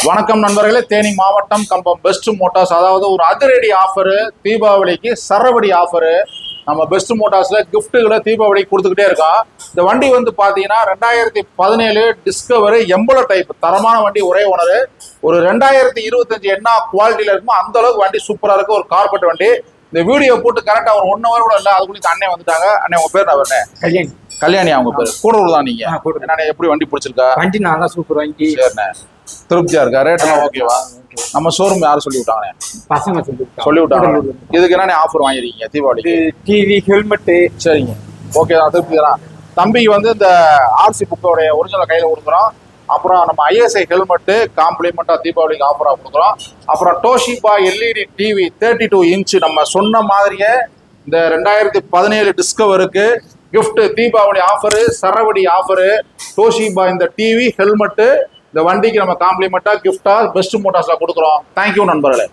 வணக்கம் நண்பர்களே, தேனி மாவட்டம் கம்பம் பெஸ்ட் மோட்டார்ஸ், அதாவது ஒரு அதிரடி ஆஃபரு, தீபாவளிக்கு சரவடி ஆஃபரு. நம்ம பெஸ்ட் மோட்டார்ஸ்ல கிஃப்ட்டுகளை தீபாவளிக்கு கொடுத்துக்கிட்டே இருக்கோம். இந்த வண்டி வந்து பார்த்தீங்கன்னா 2017 டிஸ்கவரி எம்பளோ டைப் தரமான வண்டி, ஒரே ஓனர். ஒரு 2025 என்ன குவாலிட்டியில் இருக்குமோ அந்த அளவுக்கு வண்டி சூப்பராக இருக்கு. ஒரு கார்பெட் வண்டி. இந்த வீடியோ போட்டு கரெக்டாக ஒரு 1 hour கூட இல்லை, அதுக்குள்ளே அண்ணன் வந்துட்டாங்க. அண்ணன் உங்க பேர்? நான் கல்யாணி. கல்யாணி அவங்க பேர். கூடூர் தான் நீங்க? என்ன எப்படி வண்டி பிடிச்சிருக்கா? வண்டி நல்லா சூப்பர் வண்டி. சரிண்ணே, திருப்தியா இருக்கா? ரேட்டெல்லாம் ஓகேவா? நம்ம ஷோரூம் யாரும் சொல்லி விட்டாங்க? பசங்க சொல்லி விட்டாங்க. இதுக்கு என்ன ஆஃபர் வாங்கிருக்கீங்க தீபாவளிக்கு? TV, helmet. சரிங்க, ஓகே தான், திருப்தி தான். தம்பிக்கு வந்து இந்த ஆர்சி புக்கோடைய ஒரிஜினல் கையில் கொடுக்குறோம். அப்புறம் நம்ம ஐஎஸ்ஐ ஹெல்மெட்டு காம்ப்ளிமெண்டா தீபாவளிக்கு ஆஃபராக கொடுக்குறோம். அப்புறம் டோஷிபா எல்இடி டிவி 32 இன்ச் நம்ம சொன்ன மாதிரியே இந்த 2017 டிஸ்கவருக்கு கிஃப்ட் தீபாவளி ஆஃபரு, சரவடி ஆஃபரு. டோஷிபா இந்த டிவி ஹெல்மெட்டு இந்த வண்டிக்கு நம்ம காம்ப்ளிமெண்டா கிஃப்டா பெஸ்ட் மோட்டார்ஸ்ல கொடுக்குறோம். தேங்க்யூ நண்பர்களே.